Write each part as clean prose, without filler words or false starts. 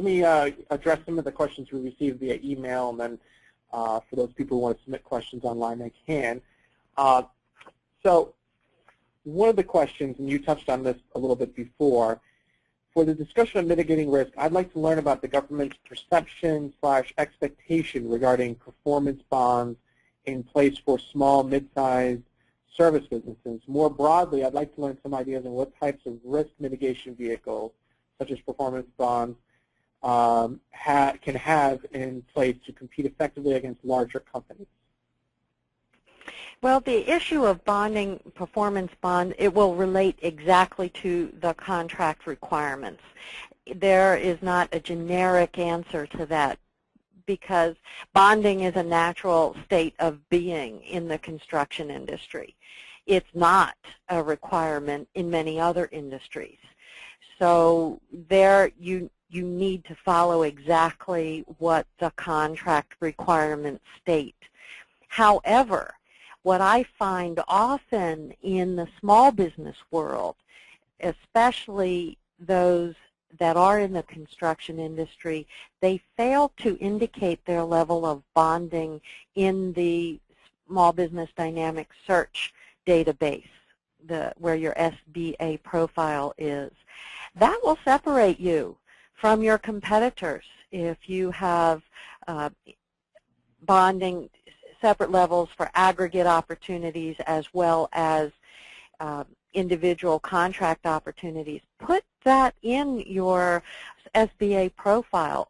me address some of the questions we received via email, and then for those people who want to submit questions online, they can. So one of the questions, and you touched on this a little bit before, for the discussion of mitigating risk, I'd like to learn about the government's perception/expectation regarding performance bonds in place for small, mid-sized service businesses. More broadly, I'd like to learn some ideas on what types of risk mitigation vehicles, such as performance bonds, can have in place to compete effectively against larger companies. Well, the issue of bonding, performance bond, it will relate exactly to the contract requirements. There is not a generic answer to that, because bonding is a natural state of being in the construction industry. It's not a requirement in many other industries. So there you need to follow exactly what the contract requirements state. However, what I find often in the small business world, especially those that are in the construction industry, they fail to indicate their level of bonding in the Small Business Dynamic Search database, where your SBA profile is. That will separate you from your competitors if you have bonding separate levels for aggregate opportunities as well as individual contract opportunities. Put that in your SBA profile.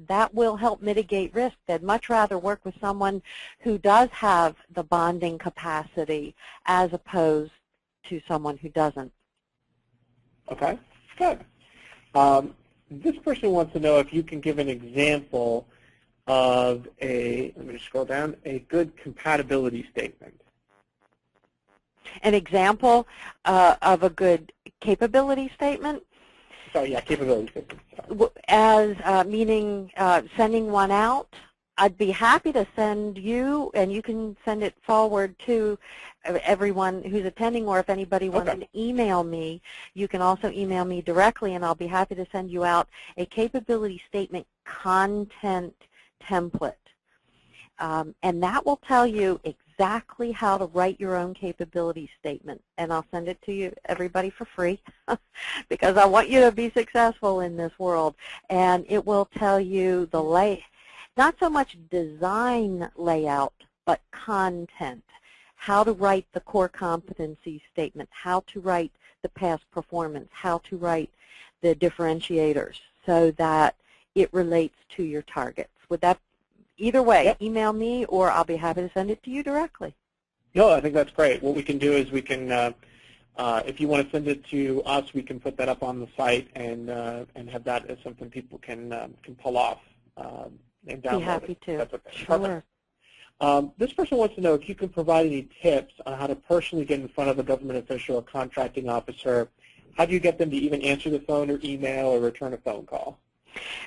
That will help mitigate risk. They'd much rather work with someone who does have the bonding capacity as opposed to someone who doesn't. Okay, good. This person wants to know if you can give an example of let me just scroll down, a good compatibility statement. An example of a good capability statement? Sorry, yeah, capability statement. Sorry. As meaning sending one out, I'd be happy to send you, and you can send it forward to everyone who's attending, or if anybody wants to email me, you can also email me directly, and I'll be happy to send you out a capability statement content template. And that will tell you exactly how to write your own capability statement, and I'll send it to you, everybody, for free because I want you to be successful in this world. And it will tell you the not so much design layout, but content, how to write the core competency statement, how to write the past performance, how to write the differentiators so that it relates to your targets. Would that, either way, email me or I'll be happy to send it to you directly. No, I think that's great. What we can do is we can, if you want to send it to us, we can put that up on the site and have that as something people can pull off and download. Be happy to. That's okay. Sure. This person wants to know if you can provide any tips on how to personally get in front of a government official or contracting officer. How do you get them to even answer the phone or email or return a phone call?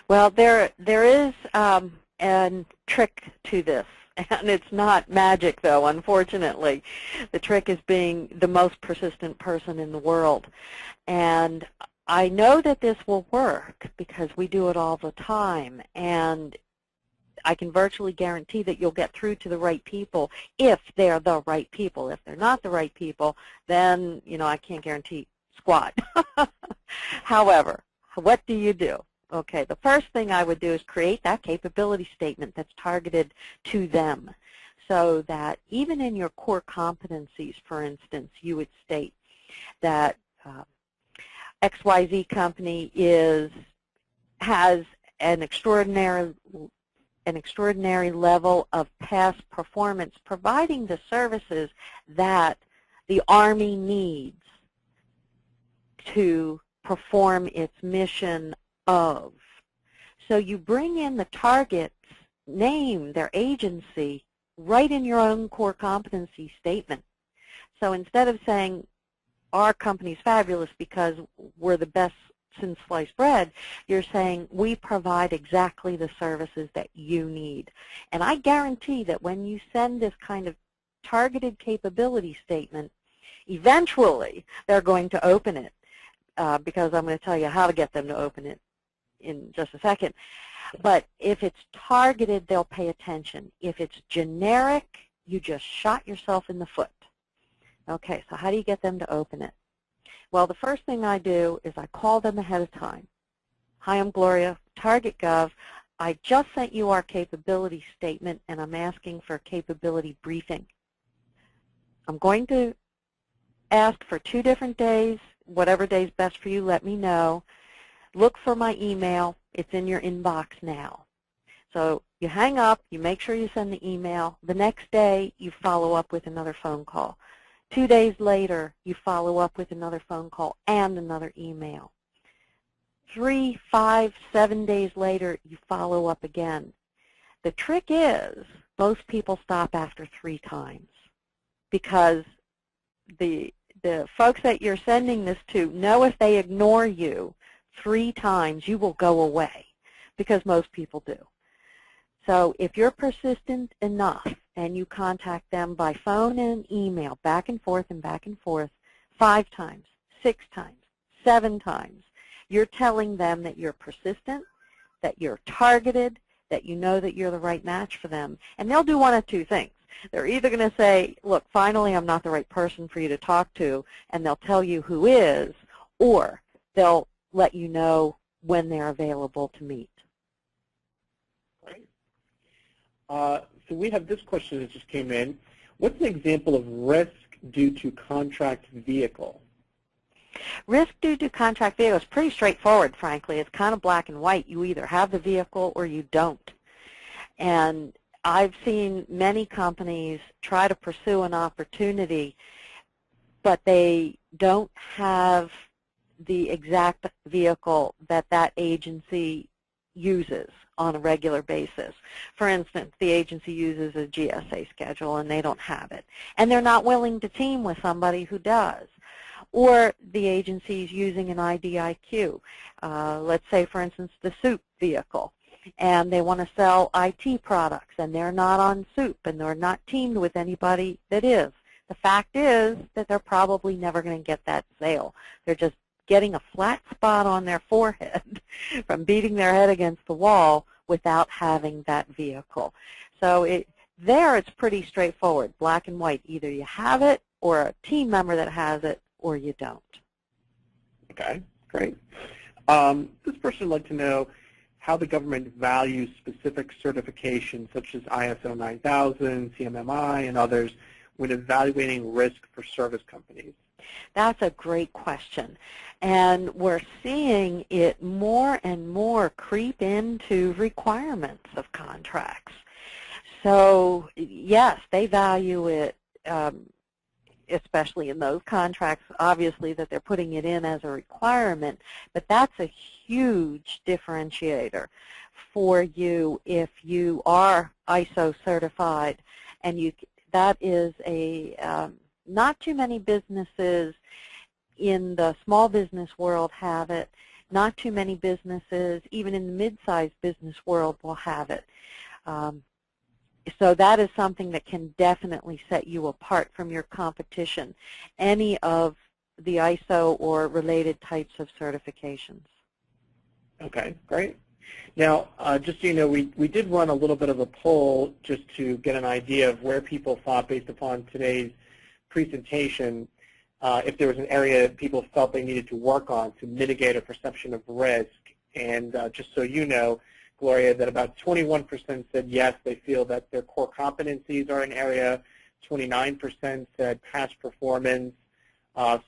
Well, there is a trick to this, and it's not magic, though, unfortunately. The trick is being the most persistent person in the world. And I know that this will work because we do it all the time, and I can virtually guarantee that you'll get through to the right people if they're the right people. If they're not the right people, then, you know, I can't guarantee squat. However, what do you do? Okay, the first thing I would do is create that capability statement that's targeted to them, so that even in your core competencies, for instance, you would state that XYZ company has an extraordinary level of past performance, providing the services that the Army needs to perform its mission of. So you bring in the target's name, their agency, right in your own core competency statement. So instead of saying, our company's fabulous because we're the best since sliced bread, you're saying, we provide exactly the services that you need. And I guarantee that when you send this kind of targeted capability statement, eventually they're going to open it because I'm going to tell you how to get them to open it. in just a second. But if it's targeted, they'll pay attention. If it's generic, you just shot yourself in the foot. Okay, so how do you get them to open it? Well, the first thing I do is I call them ahead of time. Hi, I'm Gloria, TargetGov. I just sent you our capability statement, and I'm asking for a capability briefing. I'm going to ask for 2 different days. Whatever day's best for you, let me know. Look for my email. It's in your inbox now. So you hang up, you make sure you send the email. The next day, you follow up with another phone call. 2 days later, you follow up with another phone call and another email. 3, 5, 7 days later, you follow up again. The trick is most people stop after 3 times because the folks that you're sending this to know if they ignore you 3 times, you will go away, because most people do. So if you're persistent enough and you contact them by phone and email, back and forth, 5 times, 6 times, 7 times, you're telling them that you're persistent, that you're targeted, that you know that you're the right match for them. And they'll do one of 2 things. They're either going to say, look, finally I'm not the right person for you to talk to, and they'll tell you who is, or they'll let you know when they're available to meet. Right. So we have this question that just came in. What's an example of risk due to contract vehicle? Risk due to contract vehicle is pretty straightforward, frankly. It's kind of black and white. You either have the vehicle or you don't. And I've seen many companies try to pursue an opportunity, but they don't have the exact vehicle that that agency uses on a regular basis. For instance, the agency uses a GSA schedule and they don't have it. And they're not willing to team with somebody who does. Or the agency is using an IDIQ. Let's say, for instance, the SOUP vehicle. And they want to sell IT products, and they're not on SOUP, and they're not teamed with anybody that is. The fact is that they're probably never going to get that sale. They're just getting a flat spot on their forehead from beating their head against the wall without having that vehicle. So there it's pretty straightforward, black and white. Either you have it or a team member that has it, or you don't. Okay, great. This person would like to know how the government values specific certifications such as ISO 9000, CMMI, and others when evaluating risk for service companies. That's a great question. And we're seeing it more and more creep into requirements of contracts. So, yes, they value it, especially in those contracts, obviously, that they're putting it in as a requirement, but that's a huge differentiator for you if you are ISO certified. And that is not too many businesses in the small business world have it. Not too many businesses, even in the mid-sized business world, will have it. So that is something that can definitely set you apart from your competition, any of the ISO or related types of certifications. Okay, great. Now, just so you know, we did run a little bit of a poll just to get an idea of where people thought, based upon today's presentation, if there was an area that people felt they needed to work on to mitigate a perception of risk. And just so you know, Gloria, that about 21% said yes, they feel that their core competencies are an area. 29% said past performance.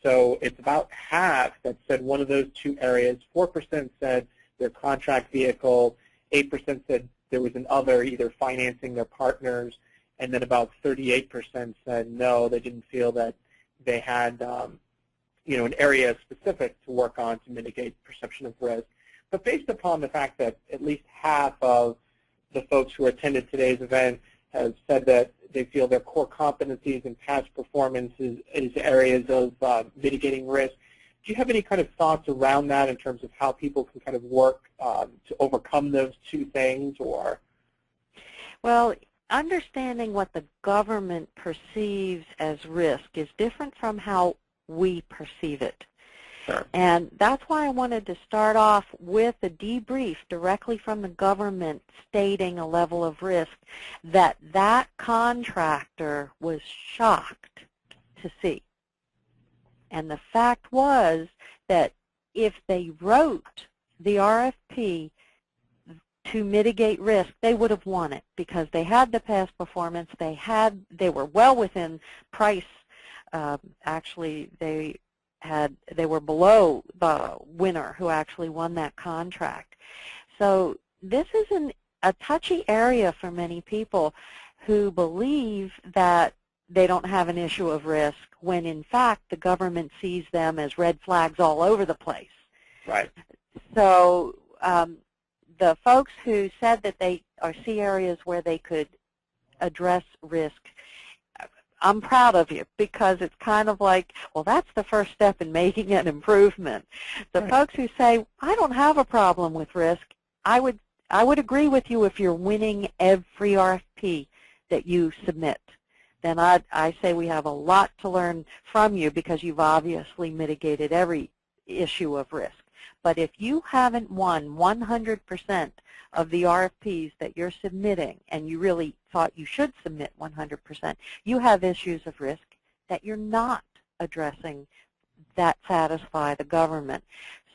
So it's about half that said one of those 2 areas. 4% said their contract vehicle. 8% said there was an other, either financing their partners. And then about 38% said no, they didn't feel that they had an area specific to work on to mitigate perception of risk. But based upon the fact that at least half of the folks who attended today's event have said that they feel their core competencies and past performance is areas of mitigating risk, do you have any kind of thoughts around that in terms of how people can kind of work to overcome those 2 things? Or? Well, understanding what the government perceives as risk is different from how we perceive it. Sure. And that's why I wanted to start off with a debrief directly from the government stating a level of risk that that contractor was shocked to see. And the fact was that if they wrote the RFP to mitigate risk, they would have won it because they had the past performance. They were well within price. Actually, they were below the winner who actually won that contract. So this is a touchy area for many people who believe that they don't have an issue of risk when in fact the government sees them as red flags all over the place. Right. So the folks who said that they see areas where they could address risk, I'm proud of you because it's kind of like, well, that's the first step in making an improvement. The Right. folks who say, I don't have a problem with risk, I would agree with you if you're winning every RFP that you submit. Then I say we have a lot to learn from you because you've obviously mitigated every issue of risk. But if you haven't won 100% of the RFPs that you're submitting, and you really thought you should submit 100%, you have issues of risk that you're not addressing that satisfy the government.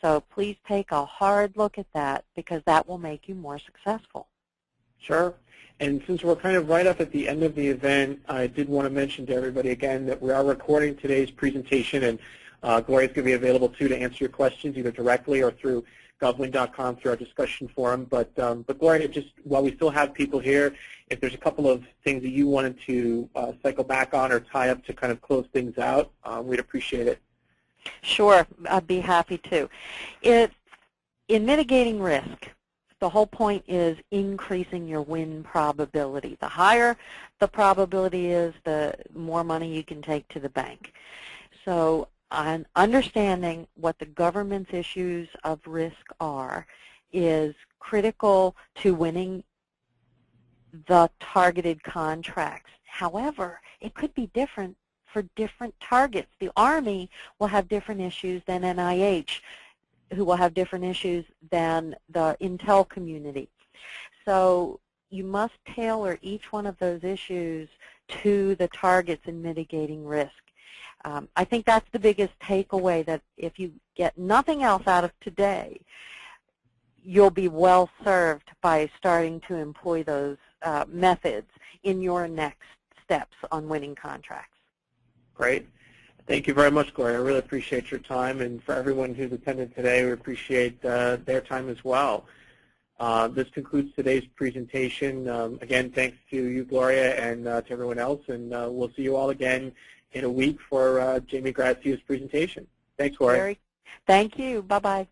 So please take a hard look at that because that will make you more successful. Sure. And since we're kind of right up at the end of the event, I did want to mention to everybody again that we are recording today's presentation, and Gloria is going to be available too to answer your questions either directly or through govwin.com through our discussion forum. But Gloria, just while we still have people here, if there's a couple of things that you wanted to cycle back on or tie up to kind of close things out, we'd appreciate it. Sure, I'd be happy to. In mitigating risk, the whole point is increasing your win probability. The higher the probability is, the more money you can take to the bank. So on understanding what the government's issues of risk are is critical to winning the targeted contracts. However, it could be different for different targets. The Army will have different issues than NIH, who will have different issues than the Intel community. So you must tailor each one of those issues to the targets in mitigating risk. I think that's the biggest takeaway, that if you get nothing else out of today, you'll be well served by starting to employ those methods in your next steps on winning contracts. Great. Thank you very much, Gloria. I really appreciate your time, and for everyone who's attended today, we appreciate their time as well. This concludes today's presentation. Again, thanks to you, Gloria, and to everyone else, and we'll see you all again in a week for Jamie Grazia's presentation. Thanks, Gloria. Thank you. Bye-bye.